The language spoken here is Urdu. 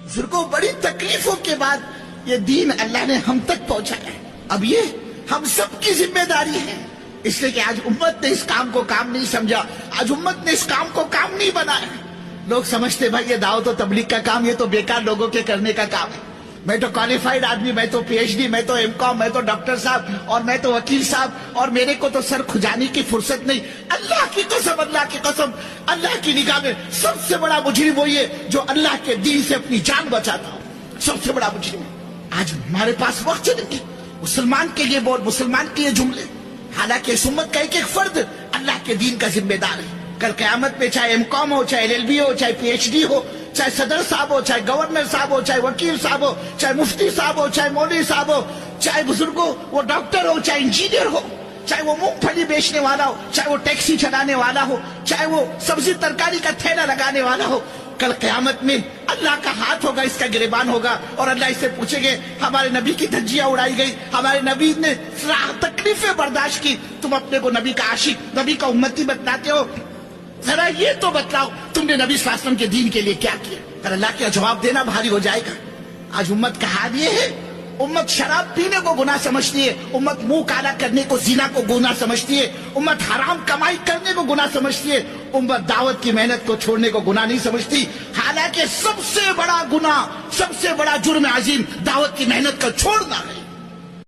بزرگوں بڑی تکلیفوں کے بعد یہ دین اللہ نے ہم تک پہنچایا ہے. اب یہ ہم سب کی ذمہ داری ہے، اس لیے کہ آج امت نے اس کام کو کام نہیں سمجھا، آج امت نے اس کام کو کام نہیں بنایا. لوگ سمجھتے بھائی یہ دعوت و تبلیغ کا کام یہ تو بیکار لوگوں کے کرنے کا کام ہے. میں تو کوالیفائڈ آدمی، میں تو پی ایچ ڈی، میں تو ایم کام، میں تو ڈاکٹر صاحب، اور میں تو وکیل صاحب، اور میرے کو تو سر کھجانے کی فرصت نہیں. اللہ کی قسم، اللہ کی قسم، اللہ کی نگاہ میں سب سے بڑا مجرم وہی ہے جو اللہ کے دین سے اپنی جان بچاتا ہو. سب سے بڑا مجرم ہے. آج ہمارے پاس وقت نہیں مسلمان کے لیے بول، مسلمان کے لیے جملے، حالانکہ اس امت کا ایک ایک فرد اللہ کے دین کا ذمہ دار ہے. کل قیامت میں چاہے ایم کام ہو، چاہے LLB ہو، چاہے پی ایچ ڈی ہو، چاہے صدر صاحب ہو، چاہے گورنر صاحب ہو، چاہے وکیل صاحب ہو، چاہے مفتی صاحب ہو، چاہے مولوی صاحب ہو، چاہے بزرگوں وہ ڈاکٹر ہو، چاہے انجینئر ہو، چاہے وہ مونگ پھلی بیچنے والا ہو، چاہے وہ ٹیکسی چلانے والا ہو، چاہے وہ سبزی ترکاری کا تھیلا لگانے والا ہو، کل قیامت میں اللہ کا ہاتھ ہوگا، اس کا گریبان ہوگا، اور اللہ اس سے پوچھیں گے ہمارے نبی کی دھجیاں اڑائی گئی، ہمارے نبی نے تکلیفیں برداشت کی، تم اپنے کو نبی کا عاشق، نبی کا امتی بتلاتے ہو، ذرا یہ تو بتلاؤ تم نے نبی صلی اللہ علیہ وسلم کے دین کے لیے کیا کیا. اگر اللہ کا جواب دینا بھاری ہو جائے گا. آج امت کا حال یہ ہے، امت شراب پینے کو گناہ سمجھتی ہے، امت منہ کالا کرنے کو زنا کو گناہ سمجھتی ہے، امت حرام کمائی کرنے کو گناہ سمجھتی ہے، امت دعوت کی محنت کو چھوڑنے کو گناہ نہیں سمجھتی. حالانکہ سب سے بڑا گناہ، سب سے بڑا جرم عظیم دعوت کی محنت کو چھوڑنا ہے.